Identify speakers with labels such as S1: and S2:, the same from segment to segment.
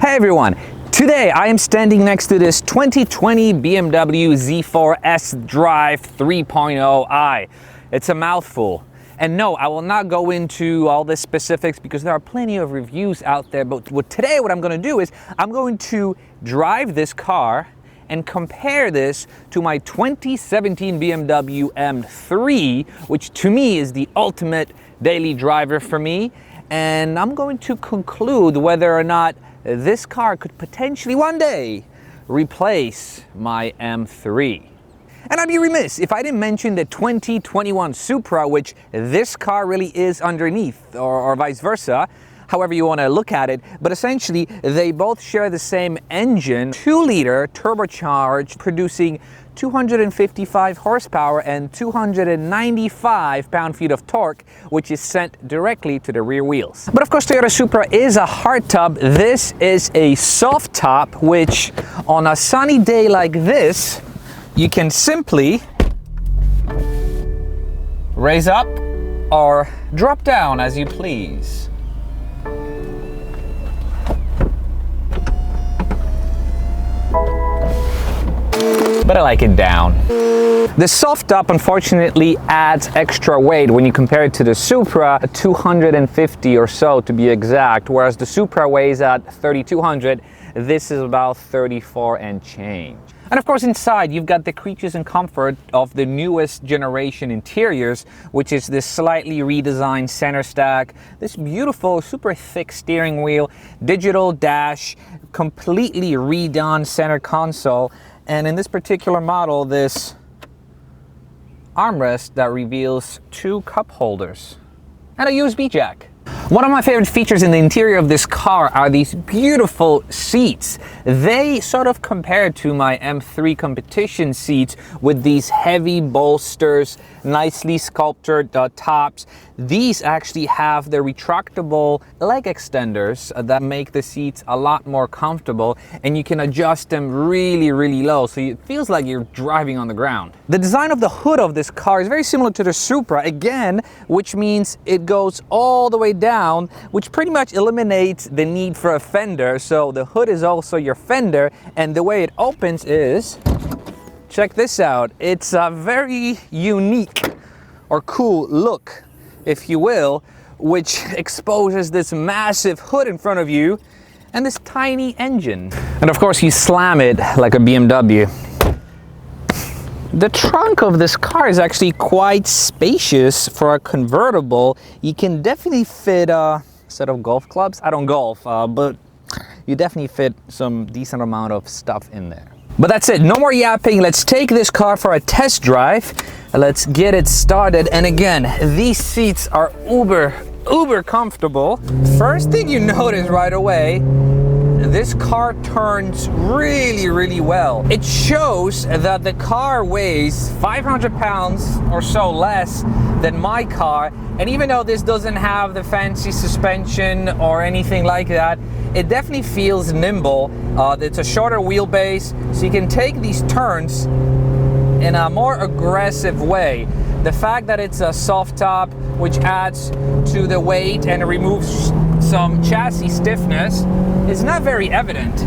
S1: Hey everyone! Today I am standing next to this 2020 BMW Z4 S-Drive 3.0i. It's a mouthful. And no, I will not go into all the specifics because there are plenty of reviews out there. But today what I'm going to do is I'm going to drive this car and compare this to my 2017 BMW M3, which to me is the ultimate daily driver for me. And I'm going to conclude whether or not this car could potentially one day replace my M3. And I'd be remiss if I didn't mention the 2021 Supra, which this car really is underneath, or vice versa, however you want to look at it. But essentially, they both share the same engine, 2-liter turbocharged, producing 255 horsepower and 295 pound-feet of torque, which is sent directly to the rear wheels. But of course, Toyota Supra is a hardtop. This is a soft top, which on a sunny day like this, you can simply raise up or drop down as you please. But I like it down. The soft top unfortunately adds extra weight when you compare it to the Supra, 250 or so to be exact, whereas the Supra weighs at 3,200. This is about 34 and change. And of course inside you've got the creatures and comfort of the newest generation interiors, which is this slightly redesigned center stack, this beautiful super thick steering wheel, digital dash, completely redone center console, and in this particular model, this armrest that reveals 2 cup holders and a USB jack. One of my favorite features in the interior of this car are these beautiful seats. They sort of compare to my M3 competition seats with these heavy bolsters, nicely sculptured tops. These actually have the retractable leg extenders that make the seats a lot more comfortable, and you can adjust them really, really low, so it feels like you're driving on the ground. The design of the hood of this car is very similar to the Supra, again, which means it goes all the way down, which pretty much eliminates the need for a fender. So the hood is also your fender, and the way it opens is, check this out, it's a very unique or cool look, if you will, which exposes this massive hood in front of you and this tiny engine. And of course you slam it like a BMW. The trunk of this car is actually quite spacious for a convertible. You can definitely fit a set of golf clubs. I don't golf, but you definitely fit some decent amount of stuff in there. But that's it, no more yapping. Let's take this car for a test drive. Let's get it started. And again, these seats are uber comfortable. First thing you notice right away, this car turns really well. It shows that the car weighs 500 pounds or so less than my car, and even though this doesn't have the fancy suspension or anything like that, it definitely feels nimble. It's a shorter wheelbase, so you can take these turns in a more aggressive way. The fact that it's a soft top, which adds to the weight and removes some chassis stiffness, is not very evident.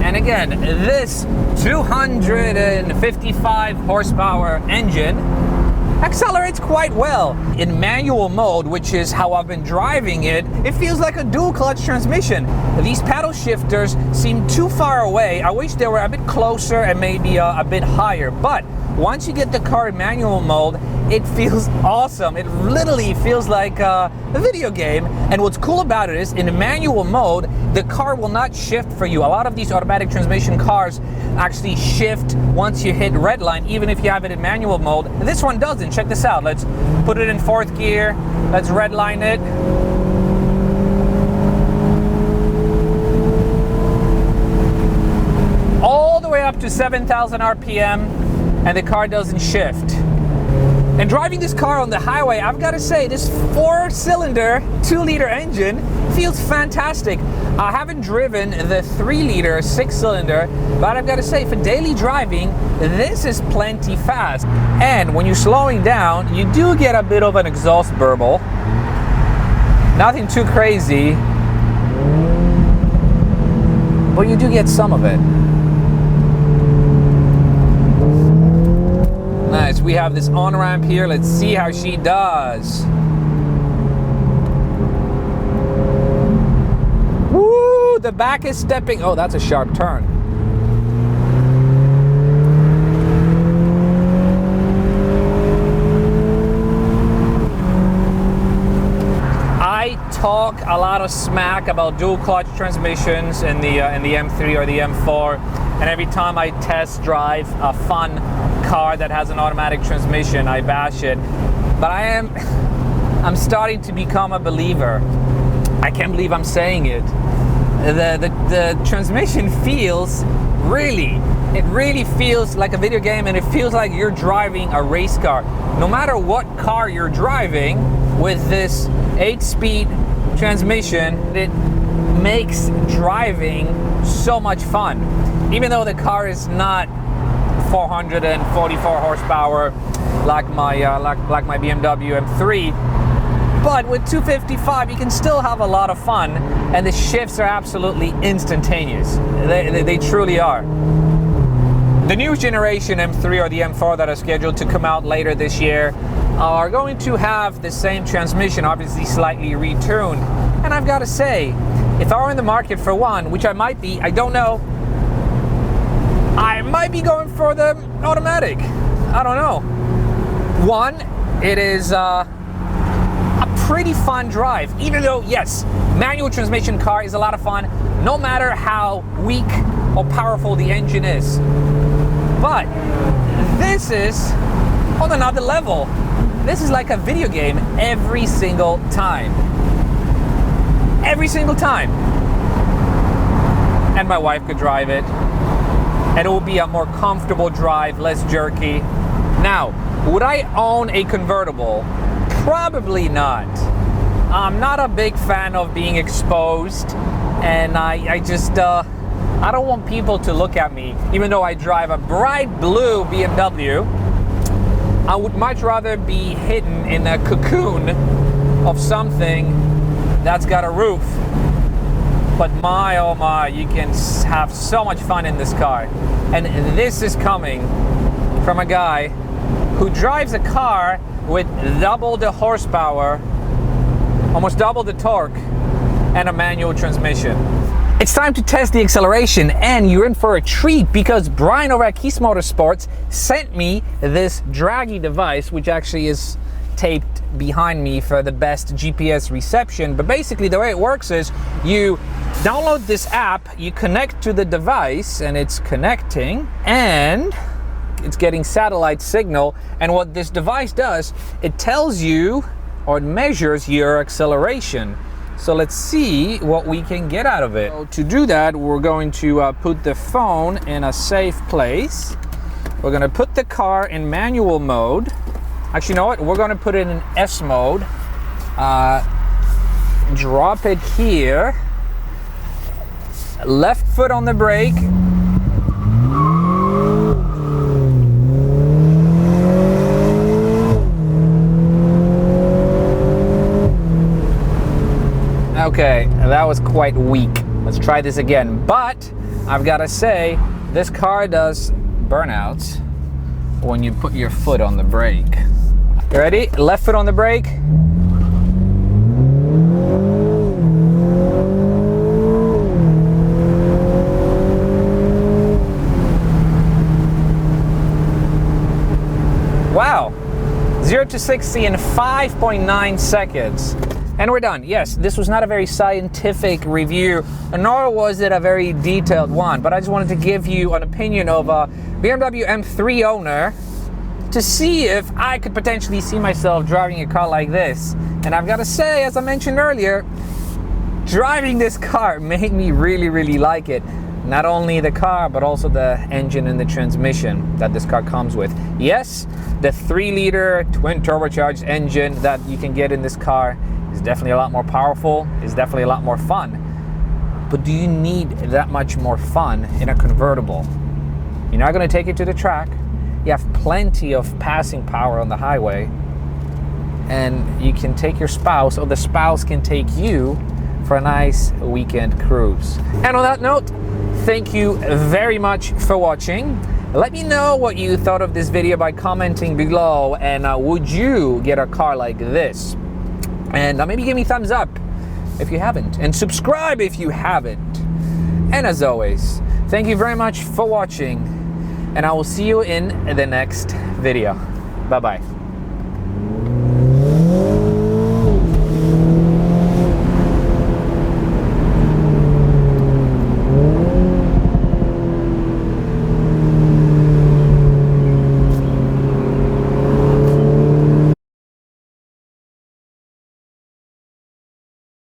S1: And again, this 255 horsepower engine accelerates quite well. In manual mode, which is how I've been driving it, it feels like a dual clutch transmission. These paddle shifters seem too far away. I wish they were a bit closer and maybe a bit higher, but once you get the car in manual mode, it feels awesome. It literally feels like a video game. And what's cool about it is, in manual mode, the car will not shift for you. A lot of these automatic transmission cars actually shift once you hit red line, even if you have it in manual mode. This one doesn't. Check this out. Let's put it in 4th gear. Let's red line it. All the way up to 7,000 RPM, and the car doesn't shift. And driving this car on the highway, I've got to say, this 4-cylinder, 2-liter engine feels fantastic. I haven't driven the 3-liter 6-cylinder, but I've got to say, for daily driving, this is plenty fast. And when you're slowing down, you do get a bit of an exhaust burble. Nothing too crazy. but you do get some of it. Nice, we have this on-ramp here. Let's see how she does. Woo, the back is stepping. Oh, that's a sharp turn. I talk a lot of smack about dual clutch transmissions in the M3 or the M4, and every time I test drive a fun car that has an automatic transmission, I bash it. But I'm starting to become a believer. I can't believe I'm saying it. The transmission feels it really feels like a video game, and it feels like you're driving a race car. No matter what car you're driving, with this 8-speed transmission, it makes driving so much fun. Even though the car is not 444 horsepower like my BMW M3, but with 255 you can still have a lot of fun, and the shifts are absolutely instantaneous. They truly are. The new generation M3 or the M4 that are scheduled to come out later this year are going to have the same transmission, obviously slightly retuned. And I've got to say, if I were in the market for one, which I might be, I don't know, I might be going for the automatic. I don't know. One, it is a pretty fun drive, even though, yes, manual transmission car is a lot of fun, no matter how weak or powerful the engine is. But this is on another level. This is like a video game every single time. Every single time. And my wife could drive it, and it will be a more comfortable drive, less jerky. Now, would I own a convertible? Probably not. I'm not a big fan of being exposed, and I just I don't want people to look at me. Even though I drive a bright blue BMW, I would much rather be hidden in a cocoon of something that's got a roof. But my, oh my, you can have so much fun in this car. And this is coming from a guy who drives a car with double the horsepower, almost double the torque, and a manual transmission. It's time to test the acceleration, and you're in for a treat because Brian over at Keys Motorsports sent me this draggy device, which actually is taped behind me for the best GPS reception. But basically the way it works is you download this app, you connect to the device, and it's connecting, and it's getting satellite signal. And what this device does, it tells you, or it measures your acceleration. So let's see what we can get out of it. So to do that, we're going to put the phone in a safe place. We're going to put the car in manual mode. Actually, you know what? We're going to put it in S mode. Drop it here. Left foot on the brake. Okay, that was quite weak. Let's try this again. But I've got to say, this car does burnouts when you put your foot on the brake. You ready? Left foot on the brake. Wow, 0 to 60 in 5.9 seconds. And we're done. Yes, this was not a very scientific review, nor was it a very detailed one, but I just wanted to give you an opinion of a BMW M3 owner to see if I could potentially see myself driving a car like this. And I've got to say, as I mentioned earlier, driving this car made me really, really like it. Not only the car, but also the engine and the transmission that this car comes with. Yes, the 3-liter twin turbocharged engine that you can get in this car is definitely a lot more powerful, is definitely a lot more fun. But do you need that much more fun in a convertible? You're not going to take it to the track. You have plenty of passing power on the highway, and you can take your spouse, or the spouse can take you for a nice weekend cruise. And on that note, thank you very much for watching. Let me know what you thought of this video by commenting below, and would you get a car like this? And maybe give me a thumbs up if you haven't, and subscribe if you haven't. And as always, thank you very much for watching, and I will see you in the next video. Bye-bye.